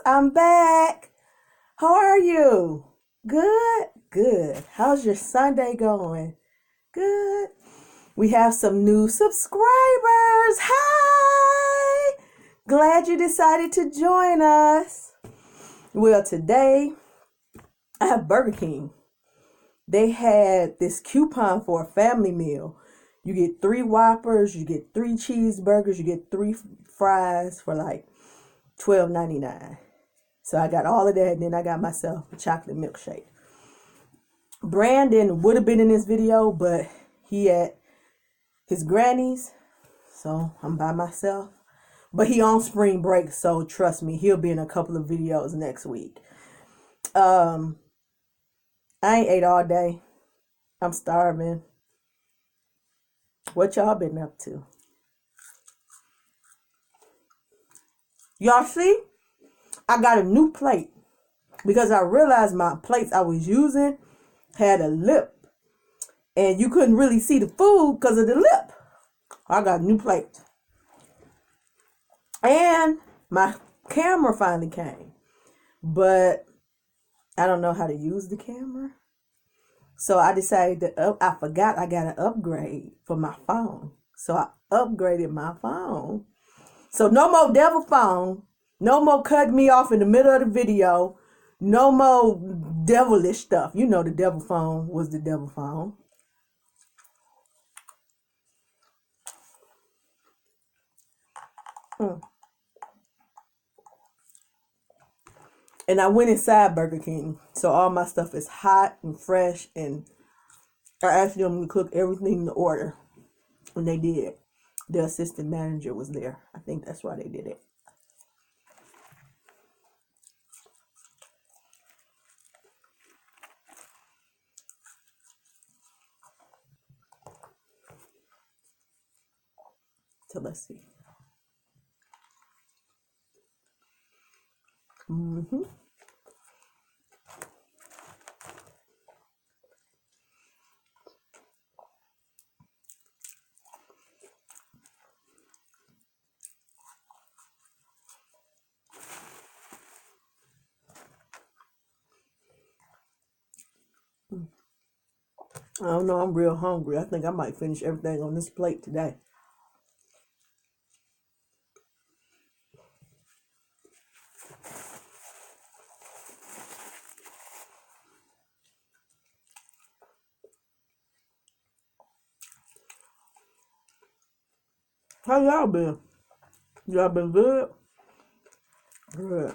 I'm back. How are you? Good, good. How's your Sunday going? Good. We have some new subscribers. Hi! Glad you decided to join us. Well, today I have Burger King. They had this coupon for a family meal. You get 3 Whoppers, you get 3 cheeseburgers, you get 3 fries for like $12.99. So I got all of that, and then I got myself a chocolate milkshake. Brandon would have been in this video, but he at his granny's, so I'm by myself. But he on spring break, so trust me, he'll be in a couple of videos next week. I ain't ate all day. I'm starving. What y'all been up to? Y'all see? I got a new plate because I realized my plates I was using had a lip and you couldn't really see the food because of the lip. I got a new plate. And my camera finally came, but I don't know how to use the camera. So I decided I forgot I got an upgrade for my phone. So I upgraded my phone. So no more devil phone. No more cutting me off in the middle of the video. No more devilish stuff. You know the devil phone was the devil phone. And I went inside Burger King. So all my stuff is hot and fresh. And I asked them to cook everything in order. And they did. The assistant manager was there. I think that's why they did it. So let's see. I don't know. I'm real hungry. I think I might finish everything on this plate today. How y'all been? Y'all been good? Good.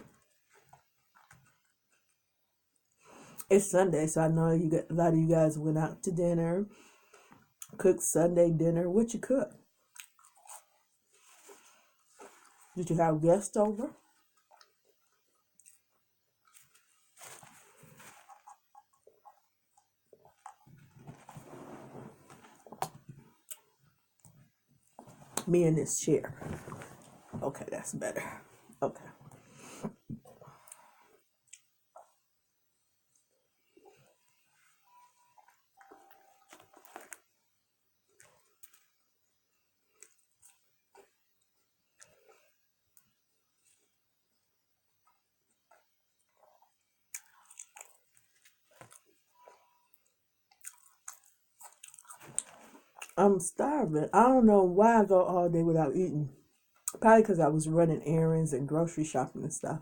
It's Sunday, so I know a lot of you guys went out to dinner, cooked Sunday dinner. What you cook? Did you have guests over? Me in this chair. Okay, that's better. Okay. I'm starving. I don't know why I go all day without eating. Probably because I was running errands and grocery shopping and stuff.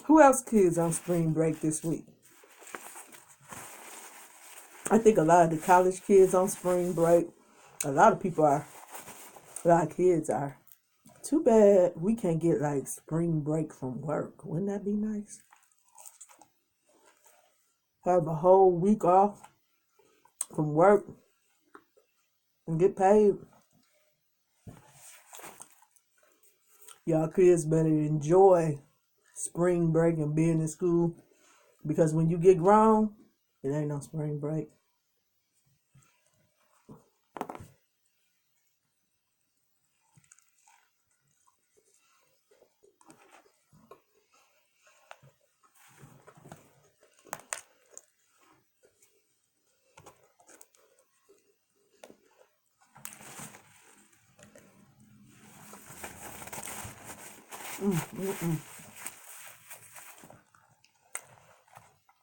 Who else kids on spring break this week? I think a lot of the college kids on spring break. A lot of people are. A lot of kids are. Too bad we can't get like spring break from work. Wouldn't that be nice? have a whole week off from work and get paid. Y'all kids better enjoy spring break and being in school, because when you get grown, it ain't no spring break.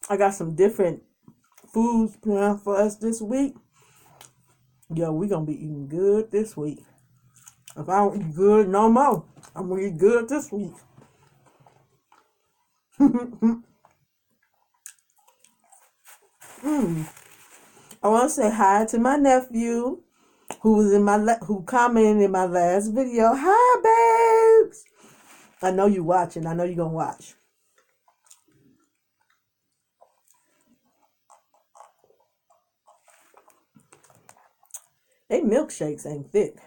I got some different foods planned for us this week. Yo, we gonna be eating good this week. If I don't eat good no more, I'm gonna eat good this week. I want to say hi to my nephew who was in who commented in my last video. Hi, babes. I know you watching. I know you gonna watch. They milkshakes ain't thick.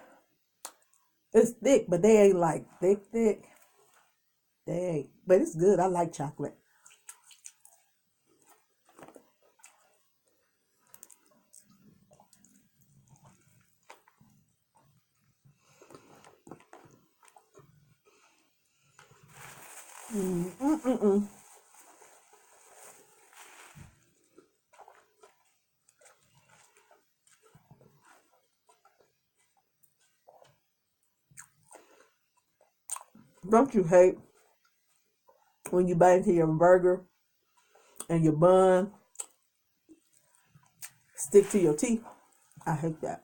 It's thick, but they ain't like thick. They ain't. But it's good. I like chocolate. Don't you hate when you bite into your burger and your bun stick to your teeth? I hate that.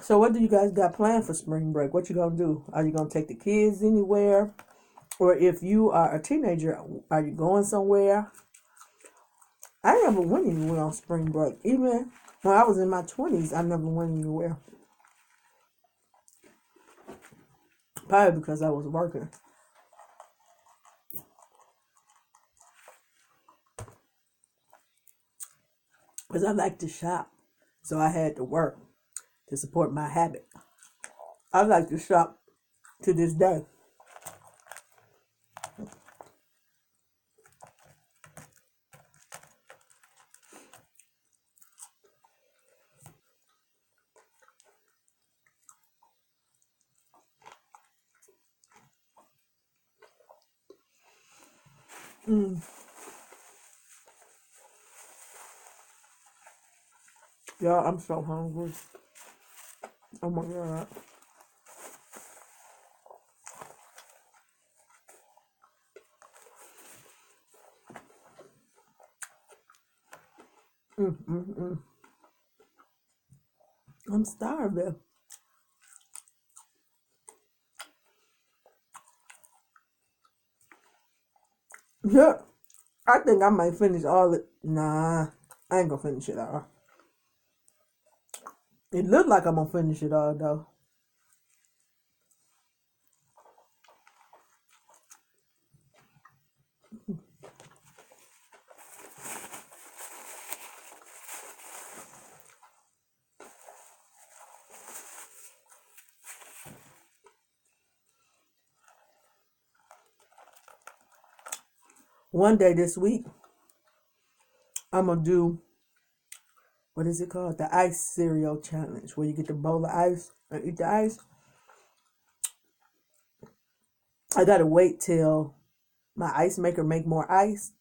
So what do you guys got planned for spring break? What you gonna do? Are you gonna take the kids anywhere? Or if you are a teenager, are you going somewhere? I never went anywhere on spring break. Even when I was in my 20s, I never went anywhere. Probably because I was working. Because I like to shop. So I had to work to support my habit. I like to shop to this day. Y'all, I'm so hungry. Oh my God. I'm starving. Yeah, I think I might finish all it. Nah, I ain't gonna finish it all. It looked like I'm gonna finish it all though. One day this week, I'm gonna do, what is it called? The ice cereal challenge, where you get the bowl of ice and eat the ice. I gotta wait till my ice maker make more ice,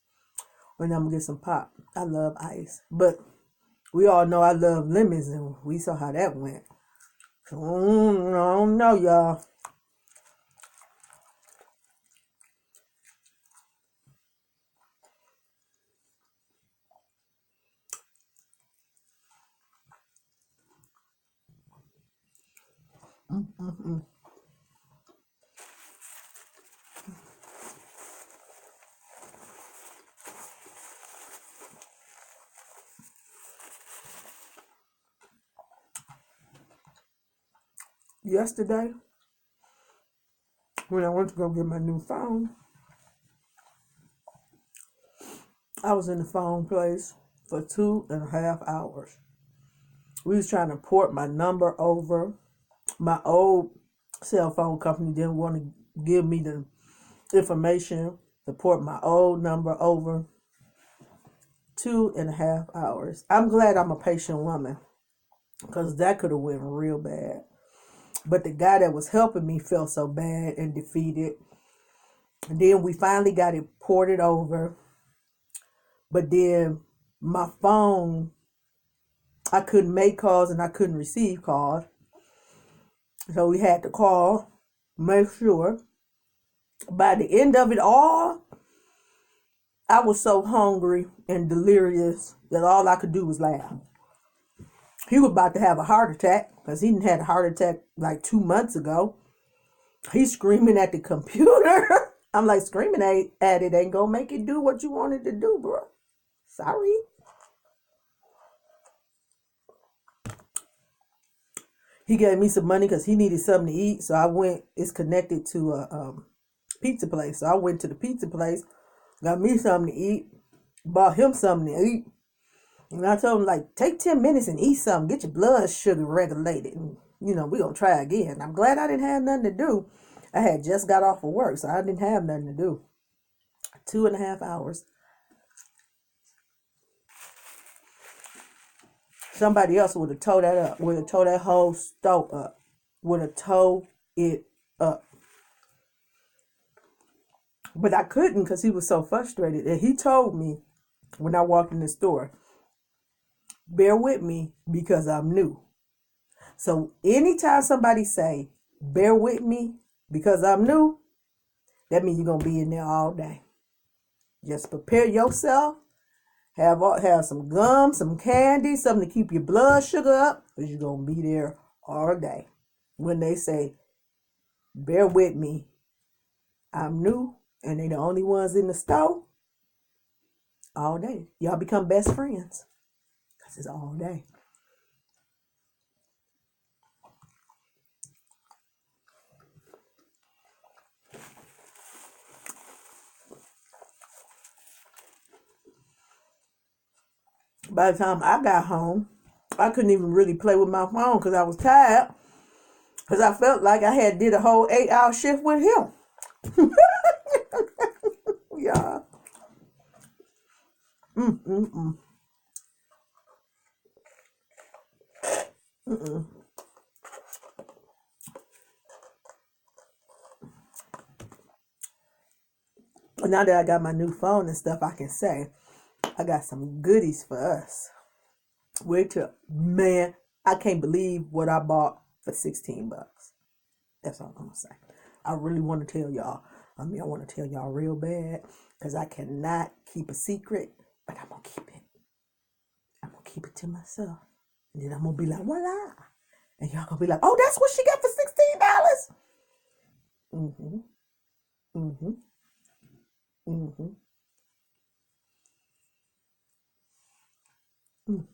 and I'm gonna get some pop. I love ice, but we all know I love lemons, and we saw how that went. So I don't know, y'all. yesterday when I went to go get my new phone. I was in the phone place for 2.5 hours. We was trying to port my number over. My old cell phone company didn't want to give me the information to port my old number over. 2.5 hours. I'm glad I'm a patient woman because that could have went real bad. But the guy that was helping me felt so bad and defeated. And then we finally got it ported over. But then my phone, I couldn't make calls and I couldn't receive calls. So we had to call, make sure. By the end of it all, I was so hungry and delirious that all I could do was laugh. He was about to have a heart attack because he had a heart attack like 2 months ago. He's screaming at the computer. I'm like, screaming at it ain't gonna make it do what you wanted to do, bro. Sorry. He gave me some money because he needed something to eat. So I went, it's connected to a pizza place. So I went to the pizza place, got me something to eat, bought him something to eat. And I told him, like, take 10 minutes and eat something. Get your blood sugar regulated. And, we're going to try again. I'm glad I didn't have nothing to do. I had just got off of work, so I didn't have nothing to do. 2.5 hours. Somebody else would have towed that up. Would have towed that whole stove up. Would have towed it up. But I couldn't because he was so frustrated. And he told me when I walked in the store, bear with me because I'm new. So anytime somebody say, bear with me because I'm new, that means you're going to be in there all day. Just prepare yourself. Have some gum, some candy, something to keep your blood sugar up, because you're going to be there all day. When they say, bear with me, I'm new, and they the only ones in the store, all day. Y'all become best friends, because it's all day. By the time I got home, I couldn't even really play with my phone because I was tired. Because I felt like I had did a whole 8-hour shift with him. Yeah. Mm-mm-mm. Mm-mm. Now that I got my new phone and stuff, I can say I got some goodies for us. Wait till, man, I can't believe what I bought for $16. That's all I'm gonna say. I really want to tell y'all. I want to tell y'all real bad because I cannot keep a secret, but I'm gonna keep it. I'm gonna keep it to myself, and then I'm gonna be like, voila, and y'all gonna be like, oh, that's what she got for $16. Mm-hmm. Mm-hmm. Mm-hmm. Mm.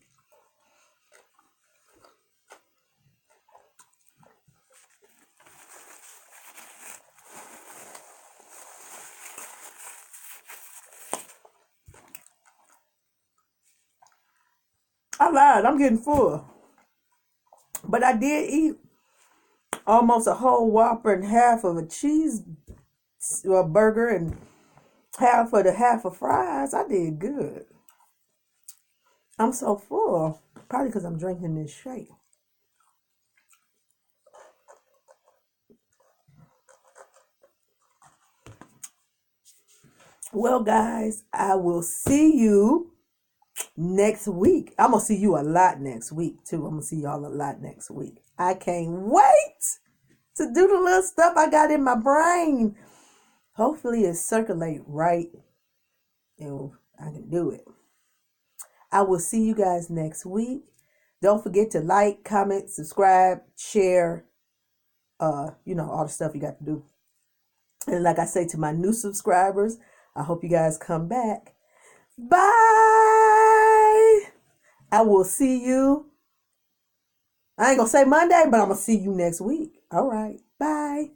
I lied. I'm getting full, but I did eat almost a whole Whopper and half of a cheese burger and half of fries. I did good. I'm so full. Probably because I'm drinking this shake. Well, guys, I will see you next week. I'm going to see you a lot next week, too. I'm going to see y'all a lot next week. I can't wait to do the little stuff I got in my brain. Hopefully it circulate right and I can do it. I will see you guys next week. Don't forget to like, comment, subscribe, share, all the stuff you got to do. And like I say to my new subscribers, I hope you guys come back. Bye. I will see you. I ain't going to say Monday, but I'm going to see you next week. All right. Bye.